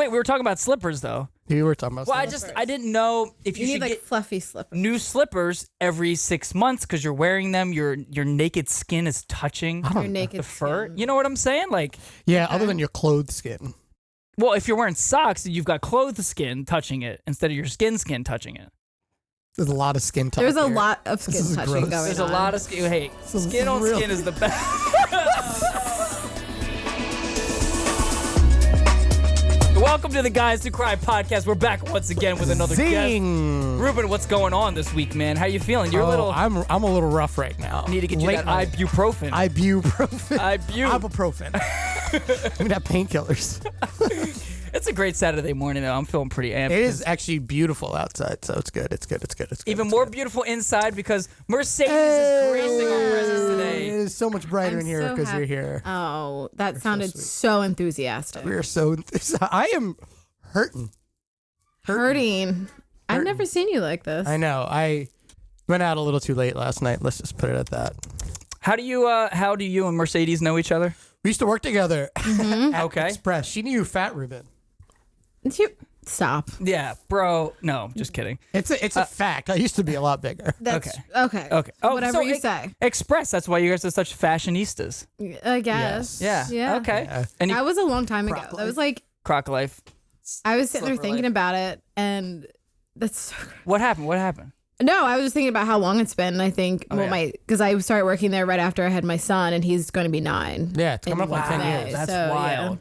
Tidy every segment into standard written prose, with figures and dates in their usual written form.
Wait, we were talking about slippers though. We were talking about. Well, slippers. I didn't know if you need should like get fluffy slippers. new slippers every 6 months because you're wearing them. Your naked skin is touching Your naked the fur. skin. You know what I'm saying? Like, Yeah, other than your clothed skin. well, if you're wearing socks, you've got clothed skin touching it instead of your skin touching it. There's a lot of skin touch. There's a here. lot of This skin is touching gross. going There's on. a lot of skin. Hey, skin on real. skin is the best. Welcome to the Guys Who Cry podcast. We're back once again with another guest. Zing. Ruben, what's going on this week, man? How you feeling? You're a little. I'm a little rough right now. Need to get you Late that night. ibuprofen. Ibuprofen. Ibuprofen. Ibuprofen. We got painkillers. It's a great Saturday morning, though. I'm feeling pretty amped. It is actually beautiful outside, so it's good. It's good. It's good. It's good. Even it's more good. beautiful inside because Mercedes is gracing our presence It today. is so much brighter I'm in here so because you're happy. here. Oh, that sounded sweet. so enthusiastic. We are so. I am hurting. Hurting. I've never seen you like this. I know. I went out a little too late last night. Let's just put it at that. How do you and Mercedes know each other? We used to work together at Okay. Express. She knew Fat Reuben. Stop. Yeah, bro. No, just kidding. It's a fact. I used to be a lot bigger. That's Okay. okay. Okay. Oh, Whatever so you say. Express. That's why you guys are such fashionistas. I guess. Yeah. Yeah. Okay. Yeah. And you, That was a long time ago. Properly. That was like croc life. I was sitting there Slipper thinking life. about it, and that's so great. What happened? What happened? No, I was just thinking about how long it's been. And I think because I started working there right after I had my son, and he's going to be 9. Yeah, it's coming up on 10 Wow. years. That's So, wild.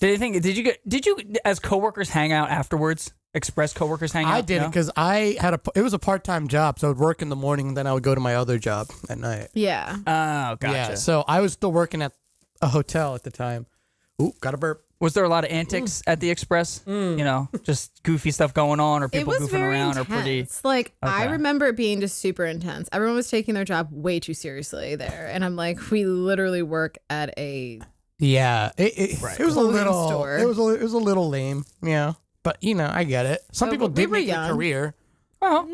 Did you as coworkers hang out afterwards? Express coworkers hang out? I did it No? because it was a part-time job, so I would work in the morning, then I would go to my other job at night. Yeah. Oh, gotcha. Yeah, so I was still working at a hotel at the time. Ooh, got a burp. Was there a lot of antics at the Express? You know, just goofy stuff going on, or It people was goofing very around, intense. or pretty. Like I Okay. remember it being just super intense. Everyone was taking their job way too seriously there, and I'm like, we literally work at a Yeah, it was a Clothing little. store. It was a little lame. Yeah, but I get it. Some So people we did were make a young. career. Well,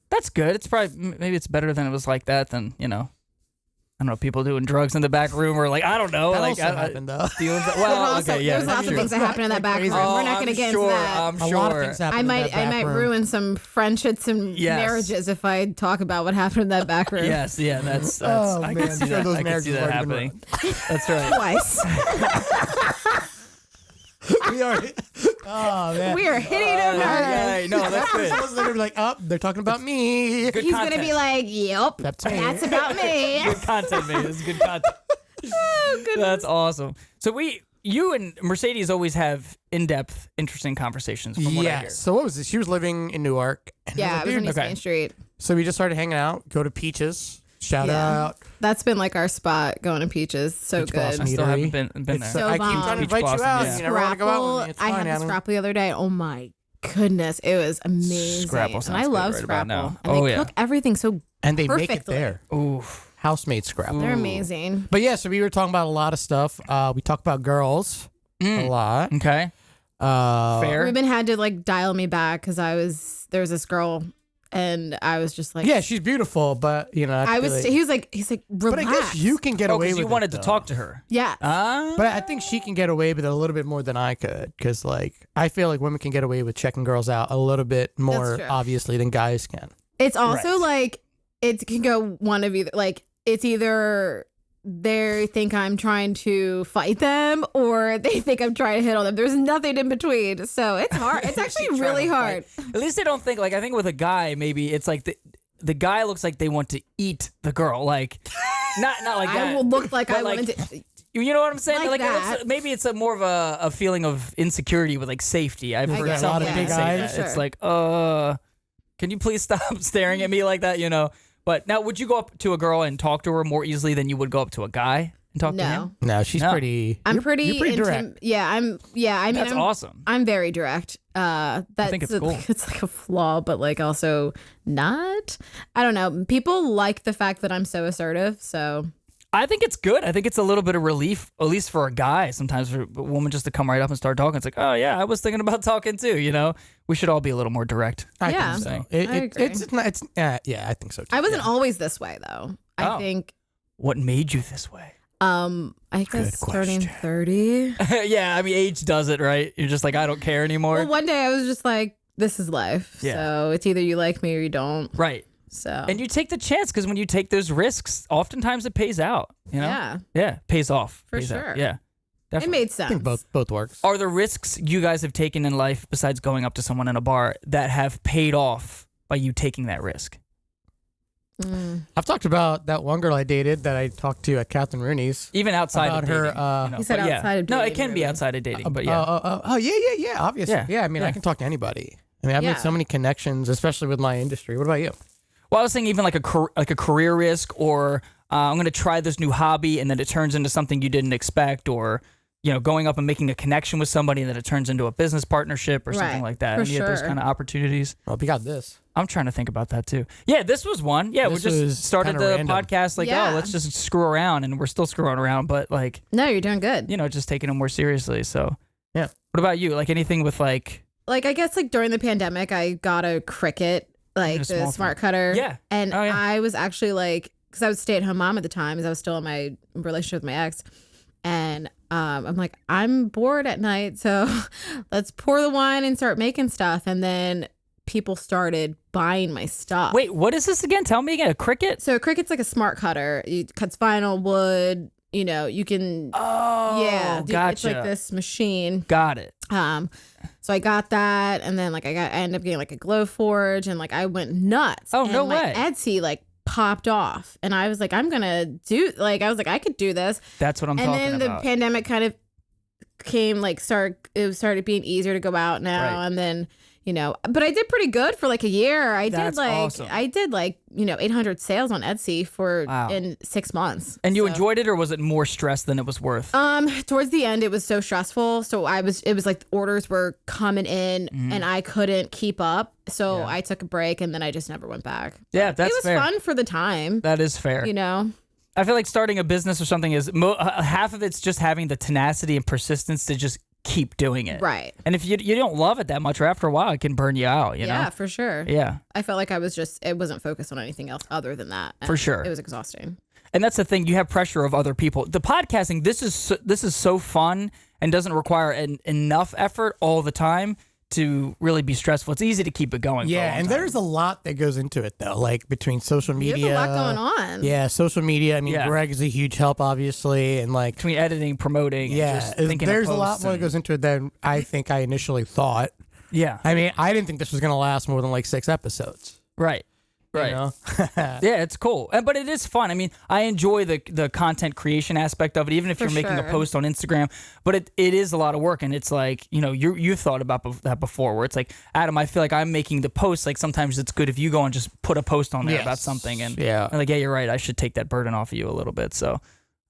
that's good. It's probably maybe it's better than it was like that than I don't know, people doing drugs in the back room or like I don't know, That like also happened though. stealing. But Well, also, okay, yeah, there's lots of sure. things that happen in that back room. Crazy. We're not I'm going to get sure, into that. I'm A sure. lot of things happen. I in might that back room. ruin some friendships and Yes. marriages if I talk about what happened in that back room. Yes, yeah, that's Oh, I man, can see sure that. those I can see marriages that already been happening. That's right. Twice. We are. Oh man. We are hitting him hard. Yeah, no, that's good. Someone's gonna be like, "Oh, they're talking about me." Good He's going to content. be like, yep, That's me. that's about me. Good content, man. This is good content. That's awesome. So you and Mercedes always have in-depth, interesting conversations. From what I hear. Yes. So what was this? She was living in Newark. and Yeah, I it was was on like, East okay. Main Street. so we just started hanging out. Go to Peaches. Shout Yeah. out. That's been like our spot, going to Peaches. So Peach good. Blossom. I still haven't been there. It's, So I keep bomb. trying to Peach invite Blossom, you out. yeah. You never want to go out with me. It's I fine, had the Adam. scrapple the other day. Oh my goodness, it was amazing. Scrapple and sounds I good love right about now. scrapple. And Oh, they yeah. cook everything so And they make it perfectly. there. Oof. House-made scrapple. they're amazing. But yeah, so we were talking about a lot of stuff. We talked about girls a lot. Okay. Fair. Reuben had to like dial me back because there was this girl and I was just like, Yeah, she's beautiful, but he's like, But relax. I guess you can get Oh, away because with you wanted it, to though. talk to her. Yeah. But I think she can get away with it a little bit more than I could, because like I feel like women can get away with checking girls out a little bit more true. obviously than guys can. It's also Right. like, it can go one of either. Like, it's either they think I'm trying to fight them or they think I'm trying to hit on them. There's nothing in between. So it's hard. It's actually She's really trying hard. to fight. At least they don't think like I think with a guy maybe it's like the guy looks like they want to eat the girl like not like that. I will look like But, I like, wanted to. You know what I'm saying? Like it looks, that. maybe it's a more of a feeling of insecurity with like safety. I've heard guess, some a lot of women big say eyes. that. It's Sure. like, can you please stop staring at me like that? You know. But now, would you go up to a girl and talk to her more easily than you would go up to a guy and talk to him? No. No, she's No. pretty. I'm you're pretty direct. Yeah, I mean, That's I'm awesome. I'm very direct. That's think it's cool. It's like a flaw, but like also not. I don't know. People like the fact that I'm so assertive. So I think it's good. I think it's a little bit of relief, at least for a guy, sometimes for a woman just to come right up and start talking. It's like, oh, yeah, I was thinking about talking too, you know? We should all be a little more direct. I Yeah. think so. I agree. It's not. It's yeah, I think so too. I wasn't always this way though. I Oh. think What made you this way? I guess Good turning question. 30. Yeah, I mean, age does it, right? You're just like, I don't care anymore. Well, one day I was just like, this is life. Yeah. So it's either you like me or you don't. Right. So. And you take the chance because when you take those risks, oftentimes it pays out. You know? Yeah. Yeah, pays off. For Pays out. sure. Yeah. It Definitely. made sense. I think both works. Are there risks you guys have taken in life besides going up to someone in a bar that have paid off by you taking that risk? I've talked about that one girl I dated that I talked to at Catherine Rooney's. Even outside About of her, dating. you know, He said but yeah. outside of No, it dating, can be really. outside of dating, but yeah. Yeah, obviously. Yeah, Yeah, I mean, yeah. I can talk to anybody. I mean, I've Yeah. made so many connections, especially with my industry. What about you? Well, I was thinking even like a career risk, or I'm going to try this new hobby, and then it turns into something you didn't expect, or going up and making a connection with somebody, and then it turns into a business partnership or something Right, like that. for Any of those sure. kind of opportunities? Well, we got this. I'm trying to think about that too. Yeah, this was one. Yeah, we This just was started kinda the random. podcast like, Yeah. oh, let's just screw around, and we're still screwing around, but like, No, you're doing good. just taking it more seriously. So, Yeah. What about you? Like anything with like, Like, I guess, like, during the pandemic, I got a Cricut, like, a the small smart cutter. Yeah. And Oh, yeah. I was actually, like, because I was a stay-at-home mom at the time, as I was still in my relationship with my ex. And I'm like, I'm bored at night, so let's pour the wine and start making stuff. And then people started buying my stuff. wait, what is this again? Tell me again. A Cricut? So a Cricut's like a smart cutter. It cuts vinyl, wood. You can. Oh, Yeah, gotcha. It's like this machine. Got it. So I got that, and then like I ended up getting like a glow forge, and like I went nuts. Oh, and no my way. Etsy like popped off, and I was like, I'm gonna do I was like, I could do this. That's what I'm And talking then the about. pandemic kind of came it started being easier to go out now, Right. and then but I did pretty good for like a year. That's awesome. I did 800 sales on Etsy Wow. in 6 months. And you So- enjoyed it, or was it more stress than it was worth? Towards the end, it was so stressful. So it was like orders were coming in and I couldn't keep up. So Yeah. I took a break and then I just never went back. Yeah, that's it was fair. fun for the time, That is fair. I feel like starting a business or something is half of it's just having the tenacity and persistence to just keep doing it. Right. And if you don't love it that much, or after a while, it can burn you out. You Yeah, know. for sure. Yeah. I felt like it wasn't focused on anything else other than that. For And sure. It was exhausting. And that's the thing. You have pressure of other people. The podcasting, this is so fun and doesn't require enough effort all the time to really be stressful. It's easy to keep it going. for a Yeah, long and time. there's a lot that goes into it though, like between social media. There's a lot going on. Yeah, social media. I mean, Yeah. Greg is a huge help, obviously, and like, between editing, promoting, and yeah, just thinking of there's a lot posts more that and- goes into it than I think I initially thought. Yeah. I mean, I didn't think this was gonna last more than like 6 episodes. Right. Right. You know? Yeah, it's cool, but it is fun. I mean, I enjoy the content creation aspect of it, even if For you're making a sure. post on Instagram. But it is a lot of work, and it's like you thought about that before, where it's like, Adam, I feel like I'm making the post. Like sometimes it's good if you go and just put a post on there about Yes. something, and Yeah. I'm like, yeah, you're right. I should take that burden off of you a little bit. So,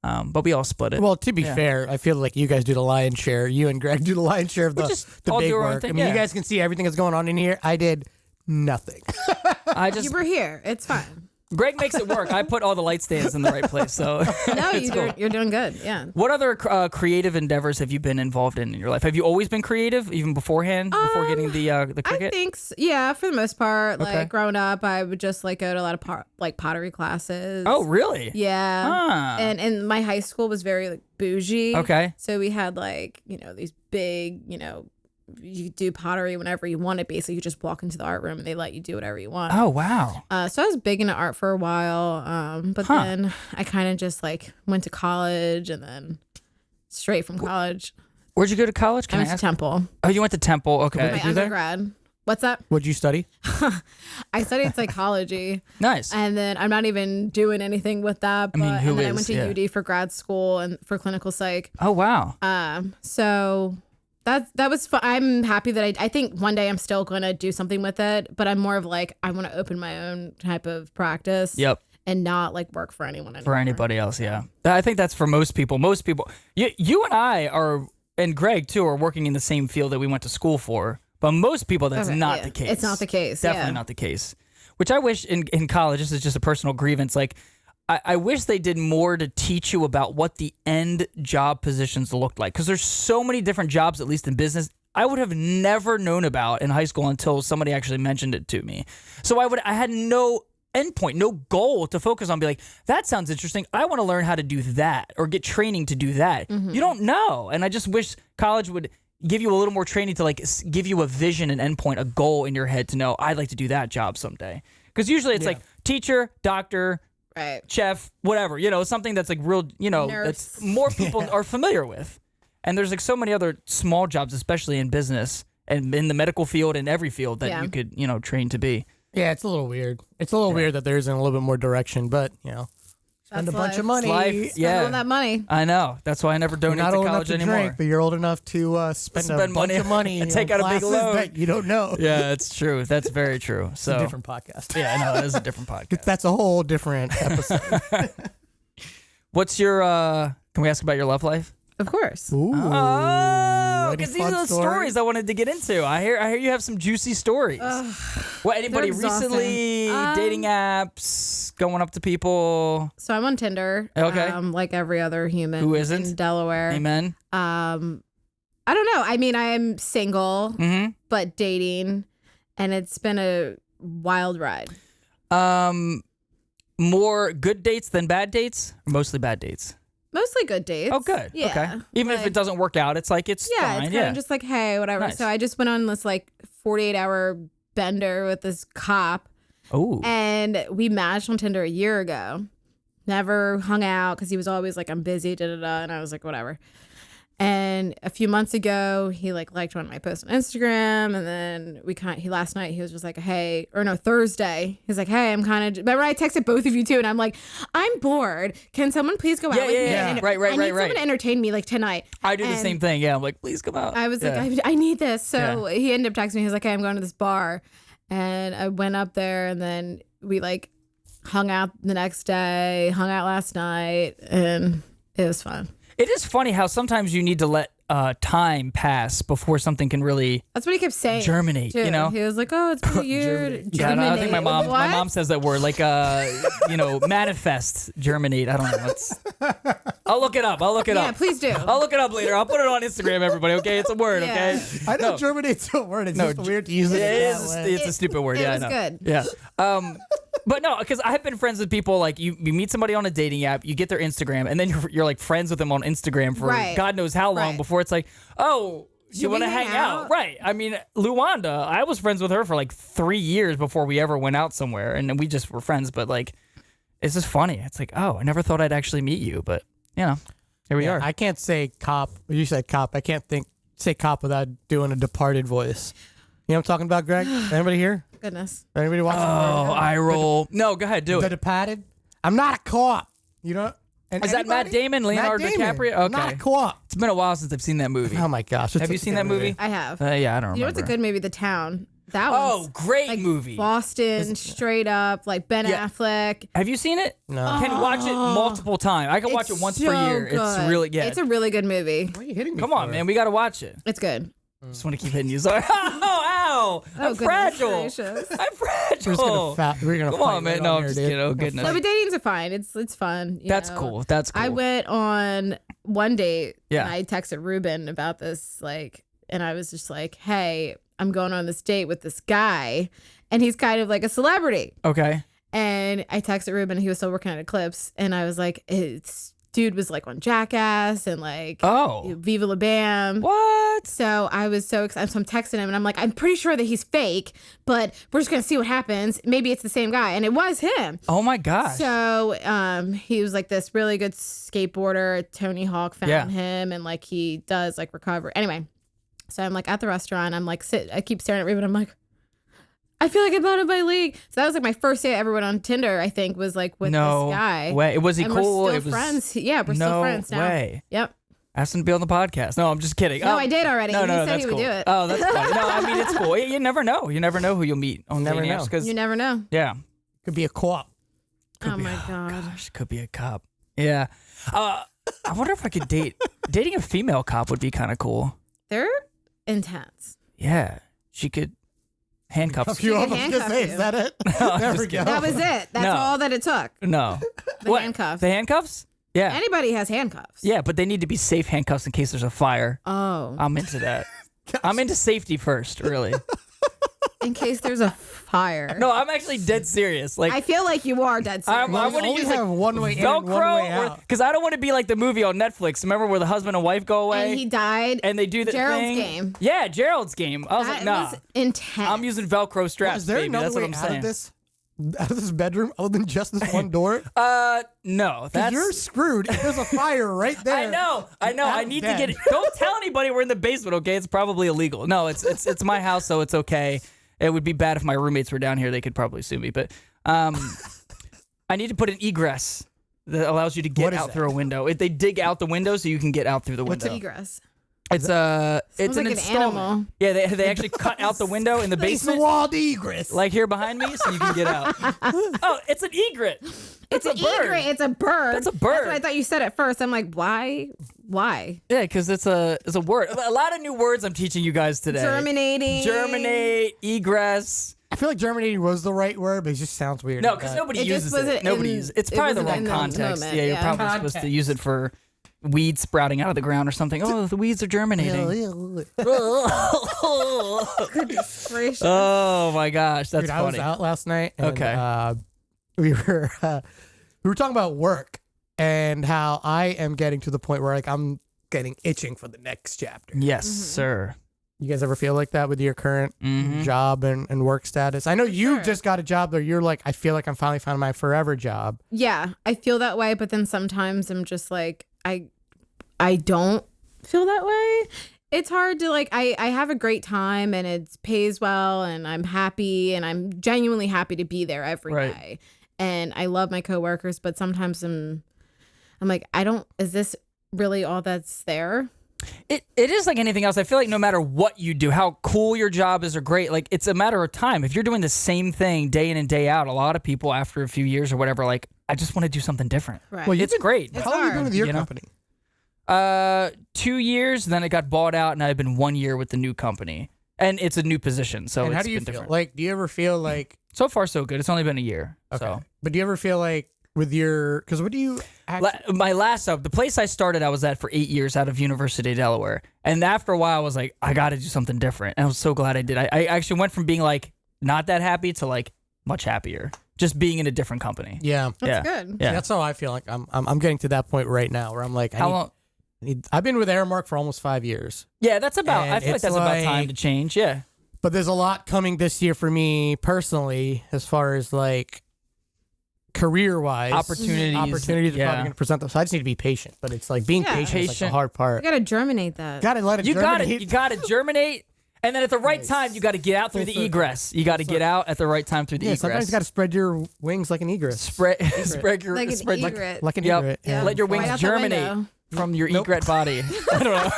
but we all split it. Well, to be Yeah. fair, I feel like you guys do the lion's share. You and Greg do the lion's share of We the just the all big do our own work. thing, I mean, yeah. you guys can see everything that's going on in here. I did nothing. I just You were here. It's fine. Greg makes it work. I put all the light stands in the right place. So No, it's cool. you're doing good. Yeah. What other creative endeavors have you been involved in your life? Have you always been creative, even beforehand, before getting the I cricket? think, yeah, for the most part. Okay. Like growing up, I would just like go to a lot of pottery classes. Oh, really? Yeah. Ah. And my high school was very like bougie. Okay. So we had like, these big, you could do pottery whenever you want it. Basically, you just walk into the art room and they let you do whatever you want. Oh, wow. So I was big into art for a while. But Huh. then I kind of just like went to college and then straight from college, Where'd you go to college? I Can I went to ask? Temple. Oh, you went to Temple. Okay. My you there? undergrad. What's that? What'd you study? I studied psychology. Nice. And then I'm not even doing anything with that. But, mean, who and then I is? went to Yeah. UD for grad school and for clinical psych. Oh, wow. So that was fun. I'm happy that I think one day I'm still going to do something with it, but I'm more of like, I want to open my own type of practice. Yep. And not like work for anyone anymore. For anybody else, yeah. I think that's for most people. Most people, you and I are, and Greg too, are working in the same field that we went to school for. But most people, that's Okay, not yeah. the case. It's not the case. Definitely yeah. not the case. Which I wish in college, this is just a personal grievance, like, I wish they did more to teach you about what the end job positions looked like. Because there's so many different jobs, at least in business, I would have never known about in high school until somebody actually mentioned it to me. So I had no endpoint, no goal to focus on. Be like, that sounds interesting. I want to learn how to do that or get training to do that. You don't know. And I just wish college would give you a little more training to like give you a vision, an endpoint, a goal in your head to know I'd like to do that job someday. Because usually it's like teacher, doctor, Right. chef, whatever, something that's like real, Nurse. that's more people are familiar with. And there's like so many other small jobs, especially in business and in the medical field and every field that you could, train to be. Yeah, it's a little weird. It's a little weird that there isn't a little bit more direction, but spend a bunch of money. Life, All that money. I know. That's why I never donate You're not to old enough college to anymore. drink, but you're old enough to spend a bunch money of money and take out a big classes loan. that you don't know. Yeah, that's true. That's very true. So It's a different podcast. Yeah, no, it is a different podcast. That's a whole different episode. What's your? Can we ask about your love life? Of course. Ooh. Oh, Any because these fun are the stories I wanted to get into. I hear you have some juicy stories. What? Anybody They're exhausting. recently dating apps, going up to people? So I'm on Tinder. Okay. Like every other human Who isn't? in Delaware. Amen. I don't know. I mean, I'm single, but dating, and it's been a wild ride. More good dates than bad dates, or mostly bad dates? Mostly good dates. Oh, good. Yeah. Okay. Even if it doesn't work out, it's like it's Yeah, fine. it's kind of just like, hey, whatever. Nice. So I just went on this like 48-hour bender with this cop, Oh. and we matched on Tinder a year ago. Never hung out because he was always like, I'm busy, and I was like, whatever. And a few months ago, he liked one of my posts on Instagram, and then last night he was just like, hey, or no, Thursday, he's like, hey, I'm kind of, remember I texted both of you too, and I'm like, I'm bored. Can someone please go out with me? Yeah. And Right, I need someone right. to entertain me like tonight. I do the And same thing. Yeah, I'm like, please come out. I was like, I need this. So he ended up texting me. He's like, hey, I'm going to this bar. And I went up there, and then we like hung out the next day, hung out last night, and it was fun. It is funny how sometimes you need to let time pass before something can really That's what he kept saying. Germinate, too. He was like, oh, it's been a year. Yeah, I think my What? mom says that word, like manifest, germinate. I don't know. I'll look it up. Yeah, please do. I'll look it up later. I'll put it on Instagram, everybody. Okay, it's a word. Yeah. Okay. I know germinate's a word. It's just weird to use it. Yeah, that way. it's a stupid word. It Yeah, was I know. good. Yeah. But no, because I have been friends with people like you meet somebody on a dating app, you get their Instagram, and then you're like friends with them on Instagram for Right. God knows how long Right. before it's like, oh, you want to hang out? Right. I mean, Luanda, I was friends with her for like 3 years before we ever went out somewhere, and we just were friends. But like, it's just funny. It's like, oh, I never thought I'd actually meet you, but here we are. I can't say cop. You said cop. I can't say cop without doing a Departed voice. You know what I'm talking about, Greg? Anybody here? Goodness. Anybody watching? Oh, I roll. No, go ahead, do The it. Departed. I'm not a cop. You know? And Is that Matt anybody? Damon, Leonardo Matt Damon. DiCaprio? I'm not Okay. a cop. It's been a while since I've seen that movie. Oh my gosh! Have you seen that movie? I have. Yeah, I don't remember. You know what's a good movie? The Town. That Oh, was great like movie. Boston, straight up, like Ben Yeah. Affleck. Have you seen it? No. Can watch it multiple times. I can watch it once per so year. It's good. really It's a really good movie. Why are you hitting me? Come on, for? man. We got to watch it. It's good. Just want to keep hitting you. Sorry. Ow. I'm goodness fragile. gracious. I'm We're just fragile. we're gonna Come fight on, man. right No, on I'm here, just dude. kidding. Oh, goodness. No, but datings are fine. It's fun. you That's know. cool. That's cool. I went on one date Yeah. and I texted Reuben about this, and I was just like, hey, I'm going on this date with this guy, and he's kind of like a celebrity. Okay. And I texted Reuben, he was still working at Eclipse, and I was like, dude was like on Jackass and like Oh. Viva La Bam. What? So I was so excited. So I'm texting him and I'm like, I'm pretty sure that he's fake, but we're just gonna see what happens. Maybe it's the same guy. And it was him. Oh, my gosh. So he was like this really good skateboarder. Tony Hawk found Yeah. him, and like he does like recover. Anyway, so I'm like at the restaurant. I'm like I keep staring at Reuben. I'm like, I feel like I'm out of my league. So that was like my first date I ever went on Tinder, I think, was like with No this guy. way. Was he And cool? We're still It was friends. Yeah, we're still no friends now. way. Yep. Ask him to be on the podcast. No, I'm just kidding. No, Oh, I did already. No, He said that's he would cool. do it. Oh, that's funny. No, I mean, it's cool. You never know. You never know who you'll meet on Never dating know. apps 'cause- You never know. yeah. Could be a co-op. Oh my God. Gosh, could be a cop. Yeah. I wonder if I could date. Dating a female cop would be kind of cool. They're intense. Yeah. She could handcuff. A few She of can them just say, handcuff is that it? I'm there just we go. kidding. That was it. That's No. all that it took. No. The handcuffs. The handcuffs? Yeah. Anybody has handcuffs. Yeah, but they need to be safe handcuffs in case there's a fire. Oh. I'm into that. I'm into safety first, really. in case there's a fire. No, I'm actually dead serious. Like I feel like you are dead serious. I Well, want to only use have like one way in and one way Velcro, out. because I don't want to be like the movie on Netflix. Remember where the husband and wife go away and he died. and they do the Gerald's thing? Game. Yeah, Gerald's Game. I was That like, nah. was intense. I'm using Velcro straps, Is there baby. another That's way what I'm out saying. of this? Out of this bedroom other than just this one door? No, 'Cause that's. you're screwed. If there's a fire right there. I know. I I'm need dead. to get. Don't tell anybody we're in the basement, okay? It's probably illegal. No, it's my house, so it's okay. It would be bad if my roommates were down here. They could probably sue me. But I need to put an egress that allows you to What get is out that? through a window. They dig out the window so you can get out through the What's window. egress? It's Sounds an like an installment. animal. Yeah, they actually cut out the window in the It's a basement, walled egress. like here behind me, so you can get out. Oh, it's an egret. It's a an bird. egret. It's a bird. That's a bird. That's what I thought you said at first. I'm like, why? Why? Yeah, because it's a word. A lot of new words I'm teaching you guys today. Germinating. Germinate, egress. I feel like germinating was the right word, but it just sounds weird. No, because nobody It just uses wasn't it. Nobody in- uses. It's it probably the wasn't wrong in the context. moment, Yeah, you're yeah. probably supposed to use it for weeds sprouting out of the ground or something. Oh, the weeds are germinating. Gracious. Oh my gosh, that's Dude, I was funny. out last night. And, Okay. we were talking about work and how I am getting to the point where like I'm getting itching for the next chapter. Yes, Mm-hmm. sir. You guys ever feel like that with your current Mhm. job and work status? I know you sure. just got a job where you're like, I feel like I'm finally finding my forever job. Yeah, I feel that way, but then sometimes I'm just like, I don't feel that way. It's hard to like, I have a great time and it pays well and I'm happy and I'm genuinely happy to be there every day. Right. And I love my coworkers, but sometimes I'm like, is this really all that's there? It is like anything else. I feel like no matter what you do, how cool your job is or great, like it's a matter of time. If you're doing the same thing day in and day out, a lot of people after a few years or whatever, like I just want to do something different. Right. Well, It's great. How long have you been hard, with your you know? company? 2 years, then it got bought out, and I've been 1 year with the new company, and it's a new position, so And it's how do you been feel? different. Like, do you ever feel like, So far, so good. It's only been a year. okay, So but do you ever feel like with your, because what do you actually, My last job, the place I started, I was at for 8 years out of University of Delaware, and after a while, I was like, I got to do something different. And I was so glad I did. I actually went from being like not that happy to like much happier, just being in a different company. yeah. That's yeah. good. Yeah. That's how I feel like I'm getting to that point right now where I'm like, How long? I've been with Airmark for almost 5 years, Yeah, that's about. And I feel like it's that's about time like- to change. Yeah. but there's a lot coming this year for me personally, as far as like career wise Opportunities. Opportunities are Yeah. probably going to present themselves. I just need to be patient, but it's like being Yeah. patient is like the Patient. hard You part. gotta germinate that. Gotta let it You got germinate. it. You got to germinate, and then at the right time, you got to get out through Full the circle. egress. You got to get out at the right time through the Yeah, egress. sometimes you got to spread your wings like an egress. spread your Like an spread egret. Like an Yep. egret. Yeah. Let your Right wings out the germinate window. from your Nope. egret body. I don't know.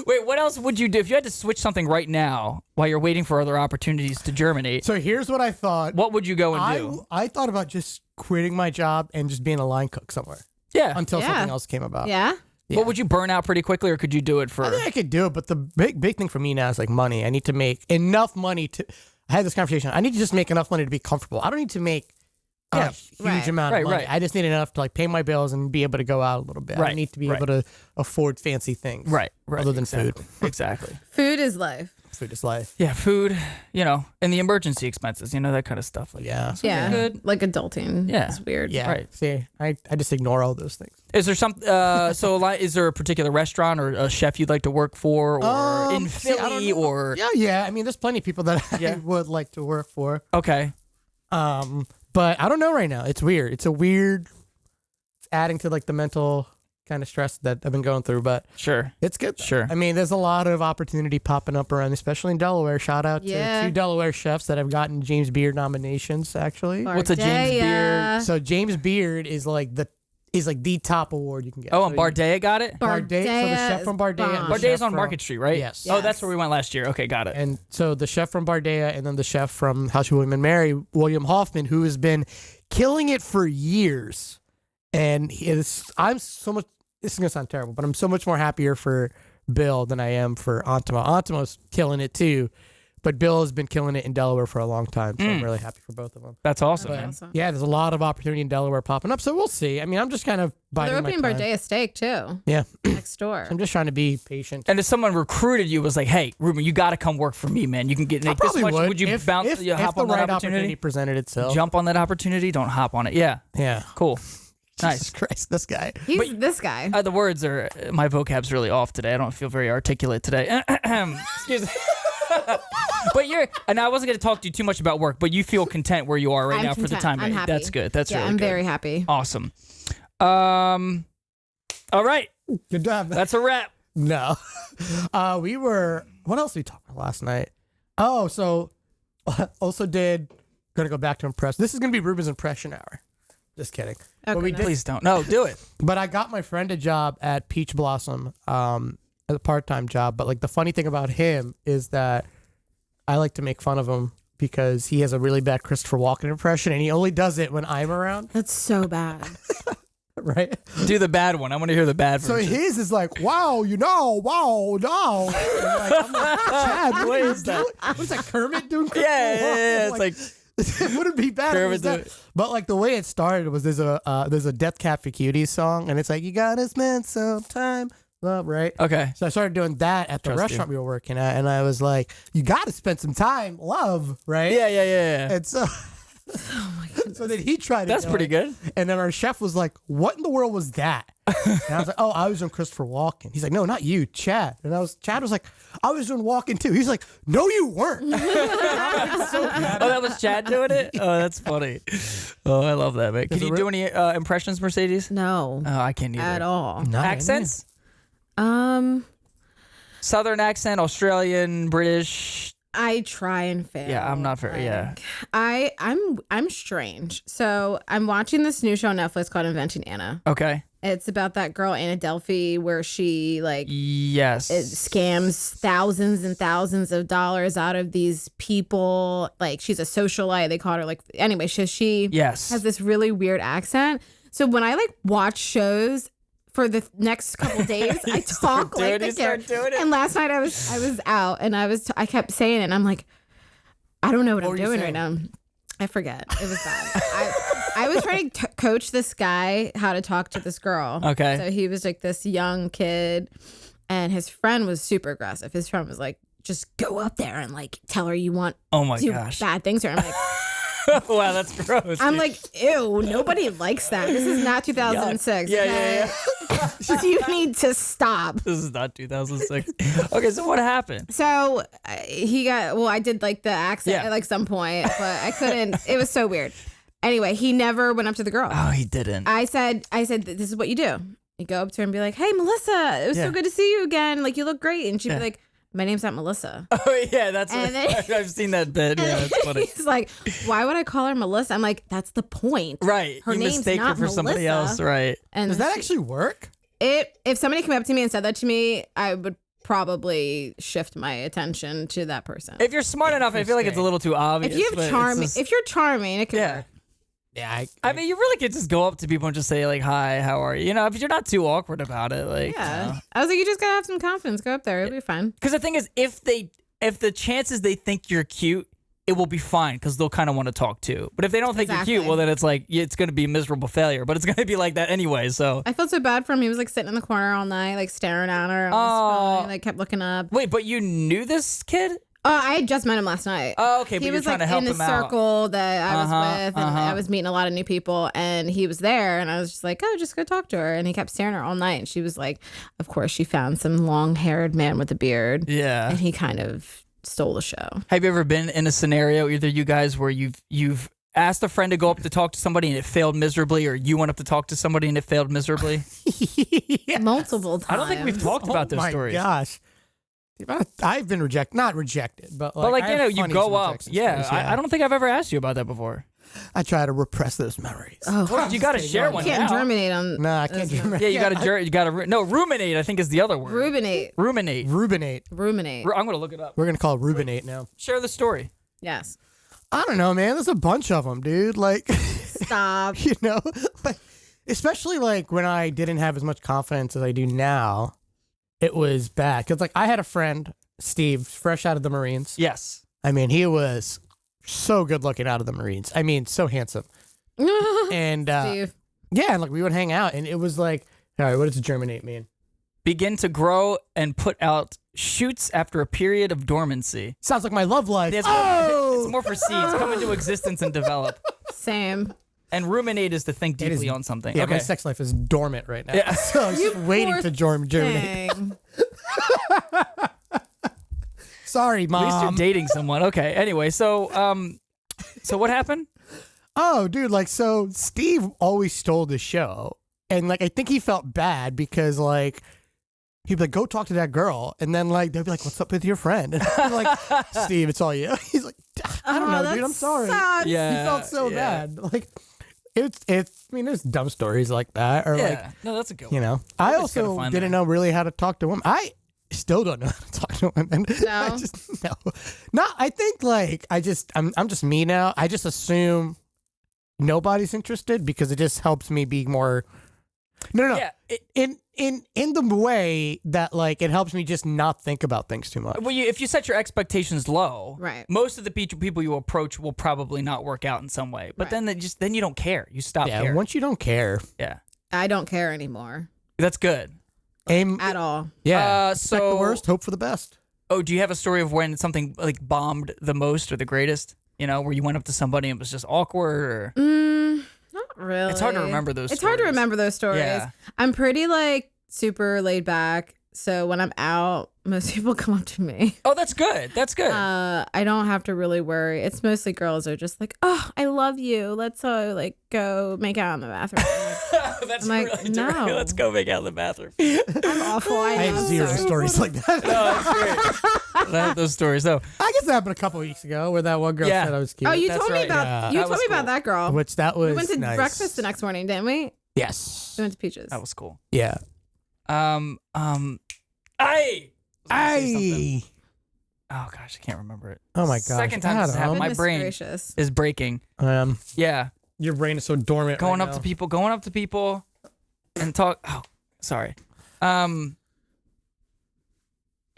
Wait, what else would you do if you had to switch something right now while you're waiting for other opportunities to germinate? So here's what I thought. What would you go and do? I thought about just quitting my job and just being a line cook somewhere Yeah. until Yeah. something else came about. Yeah. Yeah. What would you burn out pretty quickly, or could you do it for? I think I could do it, but the big thing for me now is like money. I need to make enough money to. I had this conversation. I need to just make enough money to be comfortable. I don't need to make a huge Right. amount Right, of money. right. I just need enough to like pay my bills and be able to go out a little bit. I Right, don't need to be right. able to afford fancy things. Right. Other than exactly. Exactly. Food is life. Food is life. Yeah, food. And the emergency expenses. That kind of stuff. Like, Yeah. Yeah. good. Like adulting. Yeah. It's weird. Yeah. Right. See, I just ignore all those things. Is there some? Is there a particular restaurant or a chef you'd like to work for, or in See, I don't Philly, know. or Yeah. I mean, there's plenty of people that I Yeah. would like to work for. okay? But I don't know right now. It's weird. It's adding to like the mental kind of stress that I've been going through, but Sure. it's good. Sure. I mean, there's a lot of opportunity popping up around, especially in Delaware. Shout out Yeah. to 2 Delaware chefs that have gotten James Beard nominations, actually. What's a James Bardea. So James Beard is like the top award you can get. Oh, So and Bardea got it. Bardea, so the chef from Bardea. and the Bardea's chef on from- Market Street, right? Yes. Oh, that's Yes. where we went last year. Okay, got it. And so the chef from Bardea and then the chef from House of William and Mary, William Hoffman, who has been killing it for years. And I'm so much, this is going to sound terrible, but I'm so much more happier for Bill than I am for Antimo. Antimo's killing it too. But Bill has been killing it in Delaware for a long time, so I'm really happy for both of them. That's awesome, That's man. awesome. Yeah, there's a lot of opportunity in Delaware popping up, so we'll see. I mean, I'm just kind of biding They're my opening time. Bardea Steak too. Yeah, Next door. I'm just trying to be patient. And if someone recruited you, was like, "Hey, Reuben, you got to come work for me, man. You can get I like, this probably much." would. You if, bounce? if, You if hop the on that right opportunity? presented itself. Jump on that opportunity. Don't hop on it. Yeah, Yeah. cool, Jesus nice. Christ, this guy. He's this guy. The words are my vocab's really off today. I don't feel very articulate today. Excuse me. But and I wasn't going to talk to you too much about work, but you feel content where you are right I'm now for the content. time I'm being. happy. That's good. That's yeah, really I'm good. very happy. Awesome. All right. Good job. That's a wrap. No. We were, what else did we talk about last night? Oh, so also gonna go back to impress. This is gonna be Reuben's impression hour. Just kidding. But we did, Please don't. No, do it. but I got my friend a job at Peach Blossom, as a part-time job. But like the funny thing about him is that I like to make fun of him because he has a really bad Christopher Walken impression and he only does it when I'm around. That's so bad. Right? Do the bad one. I want to hear the bad So version. his is like, wow, wow, no. I'm like, Chad, what is that? What's that, Kermit doing? Yeah. It's like It wouldn't be bad. Kermit If it was that. But like the way it started was there's a Death Cab for Cuties song and it's like you gotta spend some time, love, right? okay. So I started doing that at the Trust restaurant we were working at, and I was like, you gotta spend some time, love, right? Yeah. And so, so then he tried. That's pretty good. And then our chef was like, "What in the world was that?" And I was like, "Oh, I was on Christopher Walken." He's like, "No, not you, Chad." And Chad was like, "I was doing Walken too." He's like, "No, you weren't." Oh, that was Chad doing it? Oh, that's funny. Oh, I love that, man. Can you do any impressions, Mercedes? No. Oh, I can't either. At all. Not Accents? Southern accent, Australian, British. I try and fail. Yeah, I'm not very. Yeah. I'm strange. So I'm watching this new show on Netflix called Inventing Anna. Okay. It's about that girl Anna Delphi where she like Yes. scams thousands and thousands of dollars out of these people. Like she's a socialite. They call her like anyway. She Yes. has this really weird accent. So when I like watch shows for the next couple days, I talk like the character. doing it. And last night I was out and I kept saying it. And I'm like, I don't know what I'm were you doing saying? right now. I forget. It was bad. I was trying to coach this guy how to talk to this girl. Okay. So he was like this young kid, and his friend was super aggressive. His friend was like, "Just go up there and like tell her you want Oh my to do gosh. bad things to her." I'm like, Wow, that's gross. I'm dude. like, ew, nobody likes that. This is not 2006. Yeah. You need to stop. This is not 2006. Okay, so what happened? So I did like the accent Yeah. at like some point, but I couldn't. It was so weird. Anyway, he never went up to the girl. Oh, he didn't. I said, this is what you do. You go up to her and be like, hey, Melissa, it was Yeah. so good to see you again. Like, you look great. And she'd Yeah. be like, my name's not Melissa. Oh yeah, that's. And then- I've seen that bit. Yeah, that's funny. He's like, why would I call her Melissa? I'm like, that's the point. Right, Her you name's mistake her not for somebody Melissa. else, right? And Does that actually work? if somebody came up to me and said that to me, I would probably shift my attention to that person. If you're smart enough, I feel like it's a little too obvious. If you but have it's charming, just- if you're charming, it can yeah. work. Yeah, I mean, you really could just go up to people and just say like, "Hi, how are you?" You know, if you're not too awkward about it, like, Yeah. I was like, you just gotta have some confidence. Go up there. It'll be fine. Because the thing is, if the chances they think you're cute, it will be fine because they'll kind of want to talk too. But if they don't think you're cute, Exactly. well, then it's like it's going to be a miserable failure. But it's going to be like that anyway. So I felt so bad for him. He was like sitting in the corner all night, like staring at her on his phone, like kept looking up. wait, but you knew this kid? I had just met him last night. Oh, okay, but He you're was trying like to help in the him out. circle that I was with, and uh-huh. I was meeting a lot of new people, and he was there, and I was just like, oh, just go talk to her. And he kept staring at her all night, and she was like, of course, she found some long-haired man with a beard, Yeah. and he kind of stole the show. Have you ever been in a scenario, either you guys, where you've asked a friend to go up to talk to somebody and it failed miserably, or you went up to talk to somebody and it failed miserably? Yes. Multiple times. I don't think we've talked about those Oh my stories. gosh. I've been not rejected, but like, But like, I you have know, you funny go up. rejection Yeah, stories, I don't think I've ever asked you about that before. I try to repress those memories. Oh, Well, you got to share one can't now. germinate on. No, I can't do Yeah, you got to no, ruminate, I think is the other word. Ruminate. Ruminate. Ruminate. I'm going to look it up. We're gonna call it Reubenate now. Share the story. Yes. I don't know, man. There's a bunch of them, dude. Like, Stop. you know, like, especially like when I didn't have as much confidence as I do now. It was bad because like I had a friend, Steve, fresh out of the Marines. Yes. I mean, he was so good looking out of the Marines. I mean, so handsome. And Steve. yeah, and like we would hang out, and it was like, all right, what does germinate mean? Begin to grow and put out shoots after a period of dormancy. Sounds like my love life. It's more for seeds. Come into existence and develop. Same. And ruminate is to think deeply on something. Yeah, okay. my sex life is dormant right now. Yeah. So I'm just waiting to germinate. Dang. Sorry, Mom. At least you're dating someone. Okay. Anyway, so what happened? Oh, dude, like, so Steve always stole the show. And, like, I think he felt bad because, like, he'd be like, go talk to that girl. And then, like, they'd be like, what's up with your friend? And I'm like, Steve, it's all you. He's like, I don't know, dude, I'm sorry. Sucks. Yeah. He felt so bad. Like, it's, I mean, there's dumb stories like that. Or, like, no, that's a good one. you know, I Always gotta also find didn't that. know really how to talk to women. I still don't know how to talk to women. No? I just, no, I think, like, I'm just me now. I just assume nobody's interested because it just helps me be more. No. Yeah. In the way that, like, it helps me just not think about things too much. Well, if you set your expectations low, Right. most of the people you approach will probably not work out in some way. But Right. then you don't care. You stop Yeah, caring. once you don't care, Yeah. I don't care anymore That's good. aim. at all. Yeah, so expect the worst, hope for the best. Oh, do you have a story of when something like bombed the most or the greatest? You know, where you went up to somebody and it was just awkward, or Not really. It's hard to remember those It's hard to stories. remember those stories. Yeah. I'm pretty like super laid back. So when I'm out, most people come up to me. Oh, that's good. That's good. I don't have to really worry. It's mostly girls are just like, oh, I love you. Let's like go make out in the bathroom. that's I'm like, really no. direct. Let's go make out in the bathroom. I'm awful. I I have know. zero Sorry. stories like that. That's great. I have those stories though. I guess that happened a couple weeks ago where that one girl Yeah. said I was cute. Oh, you That's told me right. about Yeah. you That told was me about cool. that girl. Which that was We went to nice. breakfast the next morning, didn't we? Yes. We went to Peaches. That was cool. Yeah. I. I. Oh gosh, I can't remember it. Oh my gosh. Second time this has happened. My Goodness brain gracious. is breaking. Yeah. Your brain is so dormant. Going right up now. to people, and talk. Oh, sorry. I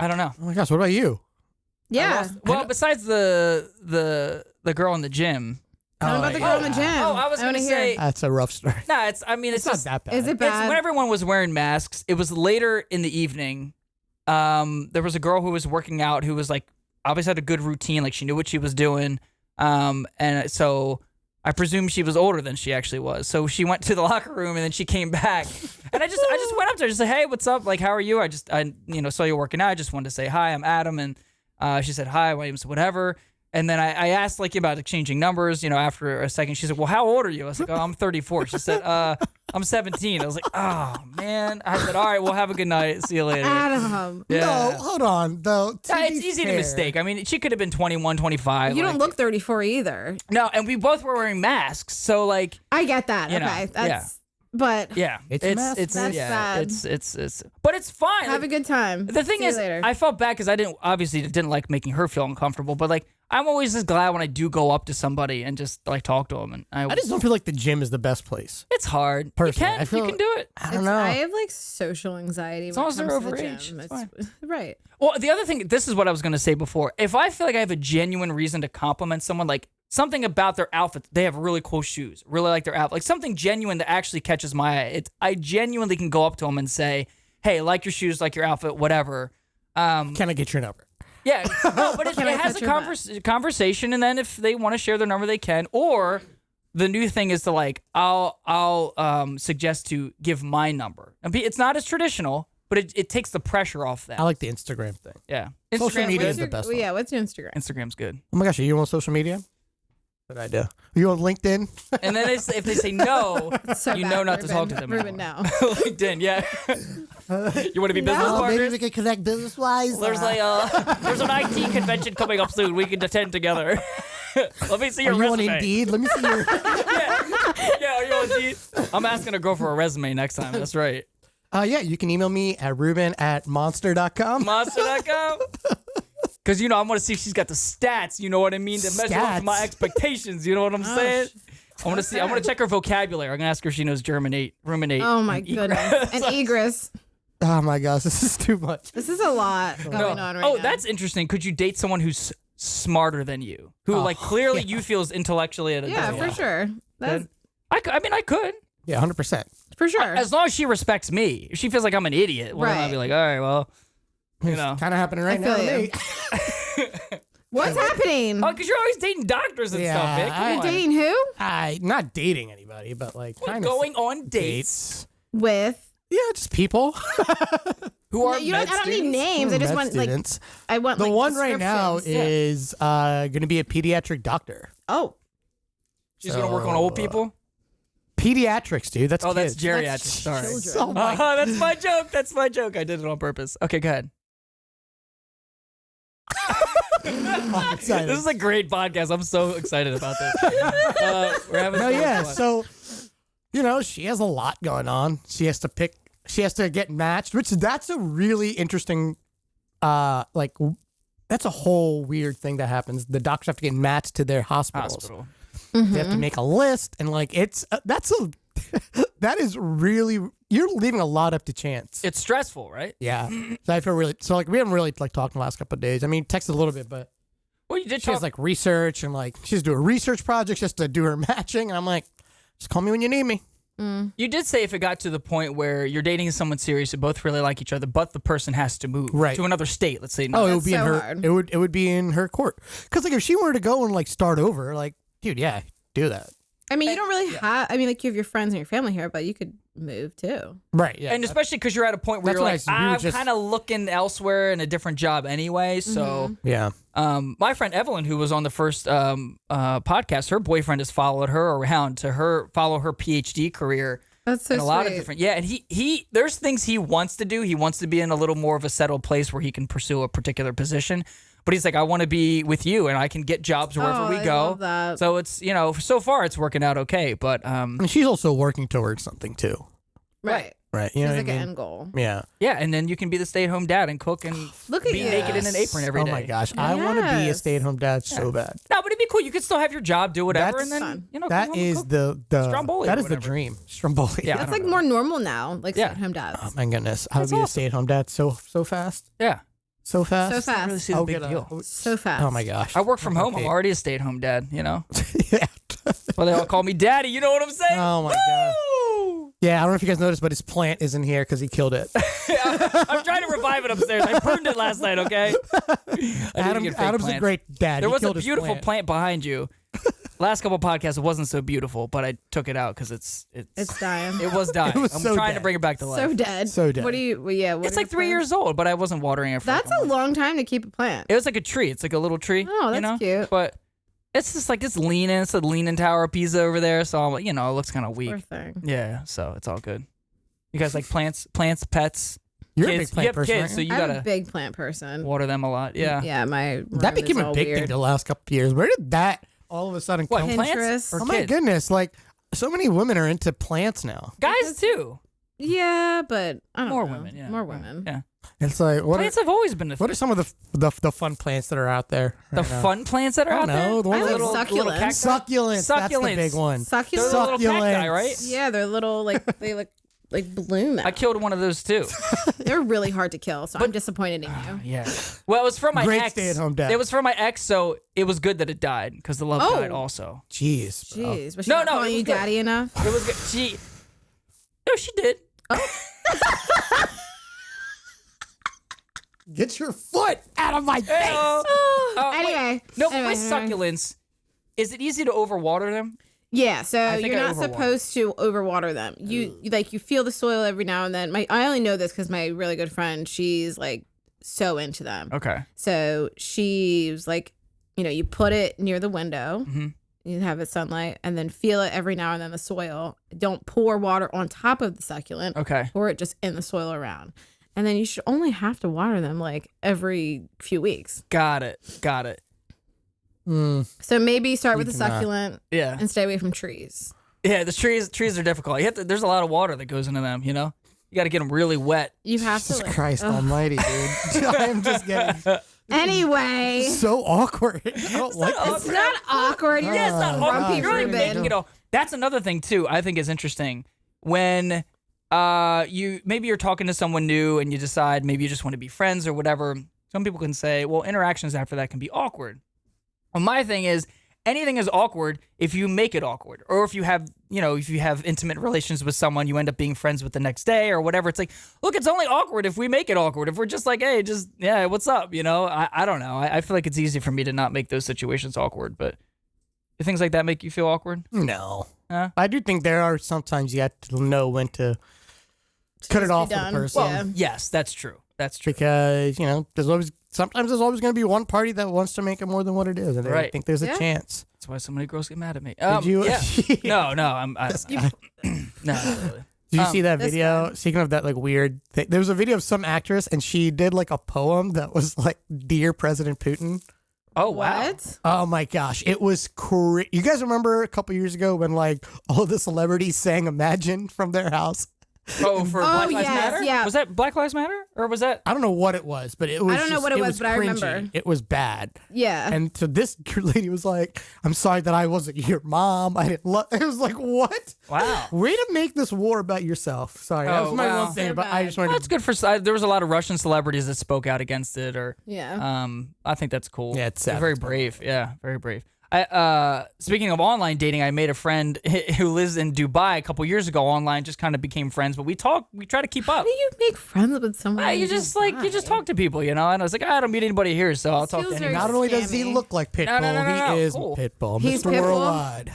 don't know. Oh my gosh. What about you? Yeah. Well, besides the girl in the gym. Tell me about the girl in the gym. Oh, I was wanna gonna hear. say. That's a rough story. Nah, it's. I mean, it's It's not just, that bad. Is it It's bad? when everyone was wearing masks. It was later in the evening. There was a girl who was working out who was like obviously had a good routine, like she knew what she was doing. And so I presume she was older than she actually was. So she went to the locker room and then she came back. And I just went up to her, just said, "Hey, what's up? Like, how are you? I saw you working out. I just wanted to say hi. I'm Adam." And she said, "Hi, my name's whatever." And then I asked like about exchanging numbers, after a second. She said, "Well, how old are you?" I was like, "Oh, I'm 34." She said, "I'm 17." I was like, "Oh, man." I said, "All right, well, have a good night. See you later." Adam, Yeah. No, hold on though. To It's be easy to fair- mistake. I mean, she could have been 21, 25. you like- don't look 34 either. No, and we both were wearing masks. So, like, I get that. You know, Okay, that's. yeah. But yeah. It's a mask, it's That's yeah, sad. it's but it's fine. have a good time. The thing See you is, later. I felt bad because I didn't like making her feel uncomfortable. But like, I'm always just glad when I do go up to somebody and just like talk to them. And I just don't feel like the gym is the best place. it's hard. Personally, I you feel- can do it. I don't know. I have like social anxiety. long when as it they're comes to the overage, gym. it's fine. Right. Well, the other thing, this is what I was going to say before. If I feel like I have a genuine reason to compliment someone, like something about their outfit, they have really cool shoes, really like their outfit, like something genuine that actually catches my eye. I genuinely can go up to them and say, "Hey, like your shoes, like your outfit, whatever." Can I get your number? Yeah, no, but it Can I has touch a your conversation, and then if they want to share their number, they can. Or the new thing is to like, I'll suggest to give my number. It's not as traditional, but it takes the pressure off that. I like the Instagram thing. Yeah, Social Instagram's media good. is the best one. Yeah. What's your Instagram? Instagram's good. Oh my gosh, are you on social media? What I do? Are you on LinkedIn? And then if they say no, So you bad, know not to Reuben. talk to them Reuben, anymore. no. LinkedIn, yeah. You want to be business No. partners? can connect business wise. There's there's an IT convention coming up soon. We can attend together. Let me see Are your you on resume. Indeed? Let me see your. Yeah, are you on Indeed? I'm asking a girl for a resume next time. That's right. Yeah, you can email me at Reuben@monster.com. Monster.com. Because, I want to see if she's got the stats, you know what I mean, to measure up to my Stats? expectations, you know what I'm saying? I want to check her vocabulary. I'm going to ask her if she knows Germinate, Ruminate. Oh my and goodness. And egress. Oh my gosh, this is too much. This is a lot going on right now. That's interesting. Could you date someone who's smarter than you, who like clearly you feel is intellectually at a Yeah, different for sure. That's I mean, I could. Yeah, 100%. for sure. As long as she respects me. If she feels like I'm an idiot, well, then I'd Right. be like, all right, well, you know. Kind of happening right now feel to you. me. What's happening? Oh, because you're always dating doctors and Yeah, stuff, Vic. Come You're on. dating who? Not dating anybody, but like What, kind of going on dates. With? Yeah, just people. Who are No, I med don't need students? names. I just want like students. I want The like, one right now descriptions. is going to be a pediatric doctor. Oh, She's going to work on old people? Pediatrics, dude. That's Oh, that's kids. geriatric. That's Sorry. children. So my That's my joke. That's my joke. I did it on purpose. Okay, go ahead. I'm excited. This is a great podcast. I'm so excited about this. We're having No, so much yeah. fun. So, she has a lot going on. She has to get matched, which that's a really interesting, that's a whole weird thing that happens. The doctors have to get matched to their hospitals. Hospital. They have to make a list, and that is really, you're leaving a lot up to chance. It's stressful, right? Yeah. So I feel really, we haven't really talked in the last couple of days. I mean, texted a little bit, but Well, you did she has talk. research and she has to do a research project just to do her matching. And I'm like, just call me when you need me. You did say if it got to the point where you're dating someone serious, you both really like each other, but the person has to move Right. to another state. Let's say. Oh, No. it would be in so her. hard. It would be in her court. Because if she were to go and start over, dude, yeah, do that. I mean, you don't really have. I mean, you have your friends and your family here, but you could move too. Right. Yeah. And especially because you're at a point where That's you're what like, we were I'm just- kind of looking elsewhere in a different job anyway. So, yeah. my friend Evelyn, who was on the first podcast, her boyfriend has followed her around to follow her PhD career. That's so And a sweet. lot of different, yeah. And he there's things he wants to do. He wants to be in a little more of a settled place where he can pursue a particular position. But he's like, I want to be with you, and I can get jobs wherever Oh, we I go. love that. So it's so far it's working out okay. But And she's also working towards something too. Right. Right. You know It's what like I an mean? end goal. Yeah. yeah, and then you can be the stay-at-home dad and cook and Look at be you. naked in an apron every day. Oh my gosh, I want to be a Yes. stay-at-home dad so bad. No, but it'd be cool. You could still have your job, do whatever, That's and then fun. come That home and is cook. the Stromboli that or is the whatever. dream. Stromboli. Yeah. I That's don't like know. more normal now, like Yeah. stay-at-home dads. Oh my goodness, I would That's be a awesome. stay-at-home dad so fast, Yeah, so fast. So I don't really fast. see the I'll big get deal. So fast. Oh my gosh. I work from home. I'm Okay. already a stay-at-home dad. You know, Yeah. well they all call me daddy. You know what I'm saying? Oh my god. Woo! Yeah, I don't know if you guys noticed, but his plant isn't here because he killed it. I'm trying to revive it upstairs. I pruned it last night. Okay. I need to get fake Adam's a plants. great dad. There He was a killed his beautiful plant. plant behind you. Last couple podcasts, it wasn't so beautiful, but I took it out because it's dying. it was dying. It was I'm so trying to dead. bring it back to life. So dead. So dead. What do you? Well, yeah. What It's are like your 3 plans? years old, but I wasn't watering it. For That's like a month. long time to keep a plant. It was like a tree. It's like a little tree. Oh, you that's know? cute. But it's just like it's leaning. It's a leaning tower of Pisa over there. So I'm like, it looks kind of weak. Poor thing. Yeah. So it's all good. You guys like plants, pets. You're kids. a big plant you have person, kids, aren't so you? you I'm a gotta big plant person. water them a lot. Yeah. Yeah, my room That became is a all big weird. thing the last couple of years. Where did that all of a sudden What come? plants Pinterest. or Oh my kids? goodness! So many women are into plants now. Guys too. Yeah, but I don't More know. women. Yeah. More women. Yeah. It's like Plants have always been what are some of the fun plants that are out there? the right now? fun plants that are I out don't there? know. The I ones like that- succulents. cacti? Succulents. That's the Succulents. big one. They're the Succulents. little cacti, Succulents. right? Yeah, they're little they look like bloom. I killed one of those too. They're really hard to kill, so I'm disappointed in you. Yeah. Well, it was from my Great ex. stay-at-home dad. It was from my ex, so it was good that it died because the love Oh. died also. Jeez. bro. Jeez, was she No, not no, it calling was you good. daddy enough? It was good. No, she did. Get your foot out of my face. Anyway, No, anyway, with succulents, is it easy to overwater them? Yeah, so think you're I not overwater. supposed to overwater them. You you feel the soil every now and then. I only know this because my really good friend, she's like so into them. Okay. So she was like, you put it near the window, Mhm. you have it sunlight, and then feel it every now and then the soil. Don't pour water on top of the succulent. Okay. Pour it just in the soil around. And then you should only have to water them like every few weeks. Got it. So maybe start with the cannot. succulent Yeah. and stay away from trees. Yeah, the trees are difficult. There's a lot of water that goes into them, You got to get them really wet. You have Jesus to like, Christ Almighty, dude! I am just getting Anyway, so awkward. I don't like this. it's not awkward. You're Yeah, it's not Oh, grumpy gosh. You're like Reuben. making, that's another thing too. I think is interesting when maybe you're talking to someone new and you decide maybe you just want to be friends or whatever, Some people can say, well, interactions after that can be awkward. Well, my thing is, anything is awkward if you make it awkward, or if you have, if you have intimate relations with someone, you end up being friends with the next day or whatever. It's like, look, it's only awkward if we make it awkward. If we're just like, hey, what's up? I don't know. I feel like it's easy for me to not make those situations awkward, but do things like that make you feel awkward? No. Huh? I do think there are sometimes you have to know when to cut it off with a person. Well, Yes, that's true. That's true. Because, sometimes there's always going to be one party that wants to make it more than what it is. And I Right. think there's a Yeah. chance. That's why so many girls get mad at me. Did you? Yeah. No, no, no, not really. Did you see that this video? Speaking of that, like, weird thing, there was a video of some actress, and she did, like, a poem that was, like, Dear President Putin. Oh, wow. what? Oh, my gosh. It was crazy. You guys remember a couple years ago when, like, all the celebrities sang Imagine from their house? Oh, for Black Lives yes, Matter? yeah. Was that Black Lives Matter? Or was that? I don't know what it was, but it was I don't know just- what it was, but I cringy. remember. It was bad. Yeah. And so this lady was like, I'm sorry that I wasn't your mom. I didn't love. It was like, what? Wow. Way to make this war about yourself. Sorry, that Oh, was my wow. one thing, So but I bad. just wanted Well, to. that's good for. There was a lot of Russian celebrities that spoke out against it, or Yeah. I think that's cool. Yeah, it's They're sad. very brave. Yeah, very brave. Speaking of online dating, I made a friend who lives in Dubai a couple years ago. Online, just kind of became friends, but we try to keep up. How do you make friends with someone? You in just Dubai? you just talk to people, And I was like, I don't meet anybody here, so I'll talk to feels anyone. very Not only does he scammy. look like Pitbull, No, he is cool. Pitbull. He's Mr. Pitbull? Worldwide.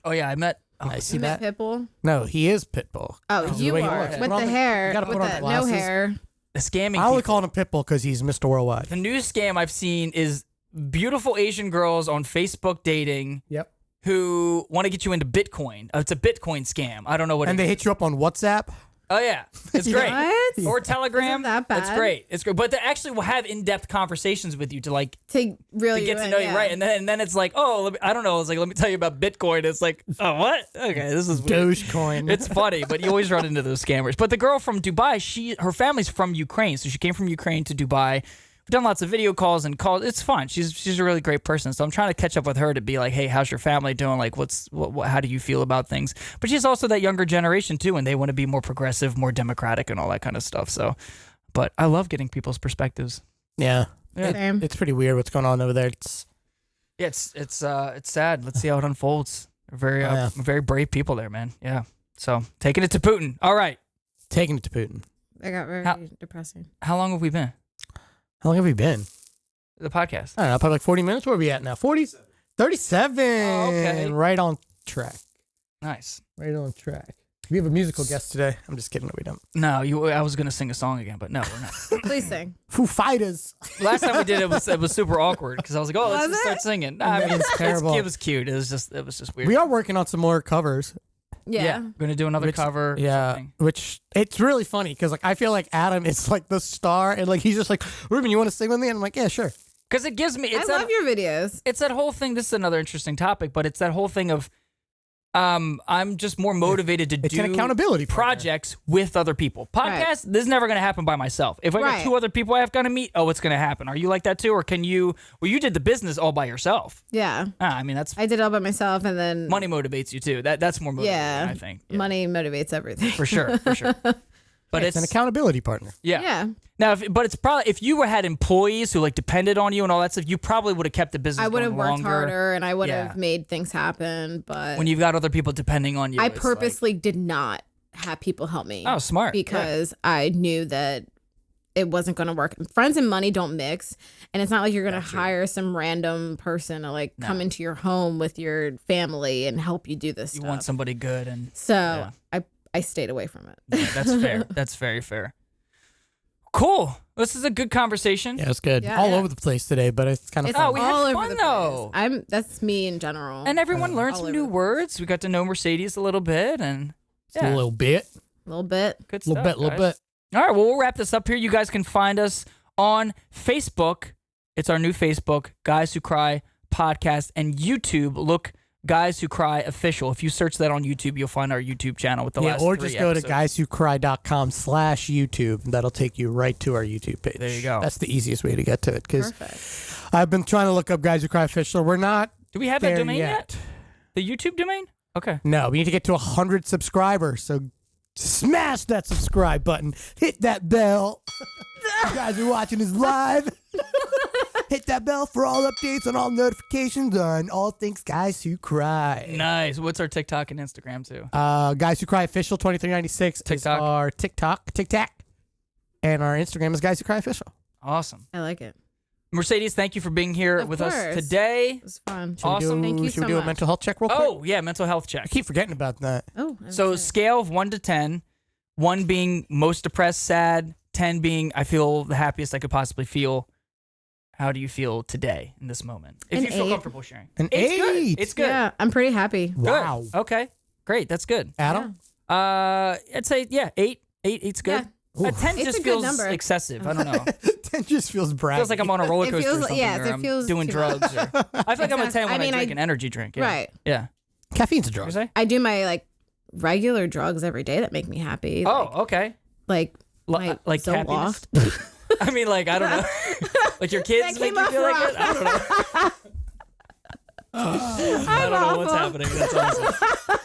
Oh yeah, I met. I see You met that. Pitbull? No, he is Pitbull. Oh, This is the you way he are looks. with Put on the the- hair, you gotta with put on the the no glasses. hair. The scamming. I only people. call him Pitbull because he's Mr. Worldwide. The new scam I've seen is beautiful Asian girls on Facebook dating Yep. who want to get you into Bitcoin. It's a Bitcoin scam. I don't know what And it they is. hit you up on WhatsApp. Oh yeah, it's great. What? Or Telegram. Isn't that bad? It's great. It's great. But they actually will have in-depth conversations with you to To really get to know you, right? And then it's like, oh, I don't know. It's like, let me tell you about Bitcoin. It's like, oh, what? Okay, this is weird. Dogecoin. It's funny, but you always run into those scammers. But the girl from Dubai, her family's from Ukraine, so she came from Ukraine to Dubai. We've done lots of video calls and calls. It's fun. She's a really great person. So I'm trying to catch up with her to be like, hey, how's your family doing? Like, how do you feel about things? But she's also that younger generation too, and they want to be more progressive, more democratic, and all that kind of stuff. So, but I love getting people's perspectives. yeah. Yeah. Same. It's pretty weird what's going on over there. It's Yeah, it's sad. Let's see how it unfolds. Very brave people there, man. Yeah. So taking it to Putin. All right. taking it to Putin. That got very How- depressing. How long have we been? How long have we been? The podcast. I don't know, probably like 40 minutes. Where are we at now? 37. Oh, okay. Right on track. Nice. Right on track. We have a musical guest today. I'm just kidding. No, we don't. No, I was gonna sing a song again, but no, we're not. Please sing. Foo Fighters. Last time we did it was super awkward because I was like, oh, let's Was just it? start singing. Nah, I mean, It's terrible. It was cute. It was just weird. We are working on some more covers. Yeah. We're gonna do another Which- cover. or Yeah, something. which it's really funny because like I feel like Adam is like the star and like he's just like, Reuben, you want to sing with me? And I'm like, yeah, sure. Because it gives me. I It's love your videos. It's that whole thing. This is another interesting topic, but it's that whole thing of, I'm just more motivated to It's do an accountability partner. projects with other people. Podcast, this is never going to happen by myself. If I got Right. two other people I have got to meet, it's going to happen. Are you like that too, or can you? Well, you did the business all by yourself. Yeah. I mean, that's I did it all by myself, and then money motivates you too. That's more motivating, Yeah. I think. Yeah, money motivates everything. for sure. But It's an accountability partner. yeah. Yeah. Now, but it's probably if you had employees who like depended on you and all that stuff, you probably would have kept the business. I would have going worked longer. harder, and I would Yeah. have made things happen. But When you've got other people depending on you. I it's like- purposely did not have people help me. Oh, smart. Because I knew that it wasn't going to work. Friends and money don't mix, and it's not like you're going to hire some random person to like come into your home with your family and help you do this You stuff. want somebody good, and So Yeah. I stayed away from it. yeah, that's fair. That's very fair. Cool. This is a good conversation. Yeah, it's good. Yeah. All Yeah. over the place today, but it's kind of It's fun. Oh, we had all fun, over the though. place. That's me in general. And everyone learned all some over new the words. We got to know Mercedes a little bit, and Just a little bit. a little bit. good Little stuff. bit, little guys. bit. All right, well, we'll wrap this up here. You guys can find us on Facebook. It's our new Facebook, Guys Who Cry Podcast, and YouTube. Look, Guys Who Cry Official. If you search that on YouTube, you'll find our YouTube channel with the Yeah, last or 3 just go to episodes. guyswhocry.com/YouTube. That'll take you right to our YouTube page. There you go. That's the easiest way to get to it because Perfect. I've been trying to look up Guys Who Cry Official. We're not Do we have that there domain yet? yet. The YouTube domain? Okay. No, we need to get to 100 subscribers. So smash that subscribe button. Hit that bell. You guys are watching this live. Hit that bell for all updates and all notifications on all things Guys Who Cry. Nice. What's our TikTok and Instagram too? Guys Who Cry Official 2396 is TikTok. our TikTok. And our Instagram is Guys Who Cry Official. Awesome. I like it. Mercedes, thank you for being here with us course. today. It was fun. Awesome. Thank you Should we so do a much. mental health check real quick? Oh, yeah, mental health check. I keep forgetting about that. Oh, So scale of 1 to 10, 1 being most depressed, sad, 10 being I feel the happiest I could possibly feel. How do you feel today in this moment? If An you feel 8. comfortable sharing. An It's good. 8. It's good. Yeah, I'm pretty happy. Good. Wow. Okay. Great. That's good. Adam? I'd say 8. 8's good. Yeah. A 10 It's just a good feels number. excessive. I don't know. 10 just feels braggy. Feels like I'm on a roller It coaster feels or like- something, yes, or it I'm feels doing too drugs. Or, I feel like I'm a 10 when I I mean, drink an energy drink. Yeah. Right. Yeah. Caffeine's a What drug. you say? I do my regular drugs every day that make me happy. Oh, okay. like my Like so happiness? loft. I mean, like, I don't know. Like your kids That make came you off feel like wrong. it? I don't know. I don't know what's happening. That's awesome.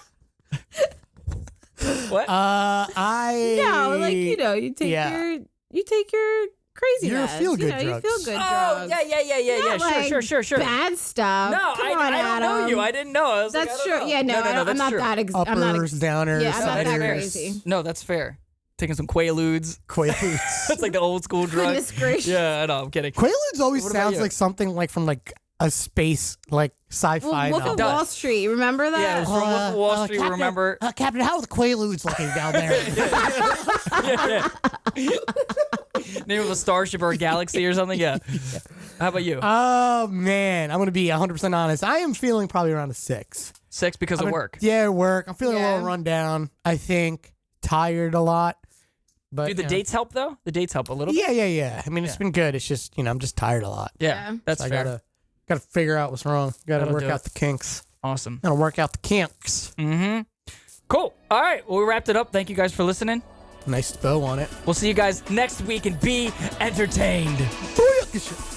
What? I No, like you take Yeah. your crazy Your meds. feel-good You drugs. feel good Oh, drugs. yeah. Not like Sure. Bad stuff. No, Come I on, don't know Adam. you. I didn't know. I was like, That's I don't true. know. Yeah, no, that's I'm not true. that. I'm not. uppers, downers, Yeah, I'm not that that's fair. crazy. No, that's fair. Taking some Quaaludes. Quaaludes. That's like the old school drug. Goodness gracious. Yeah, I know. I'm kidding. Quaaludes always What about sounds you? like something like from like a space like sci-fi Wolf of novel. does. Wall Street. Remember that? Yeah, it was from Wolf of Wall Street. Captain, Remember? Captain, how are the Quaaludes looking down there? Name of a starship or a galaxy or something. Yeah. How about you? Oh man, I'm gonna be 100% honest. I am feeling probably around a 6. 6 because of work. Yeah, work. I'm feeling a Yeah. little run down. I think tired a lot. But Do the dates help though? The dates help a little bit. Yeah. I mean, it's been good. It's just I'm just tired a lot. Yeah, Yeah. that's I fair. gotta figure out what's wrong. Gotta That'll work do out it. the kinks. Awesome. Gotta work out the kinks. Mm-hmm. Cool. All right. Well, we wrapped it up. Thank you guys for listening. Nice bow on it. We'll see you guys next week and be entertained. Booyah!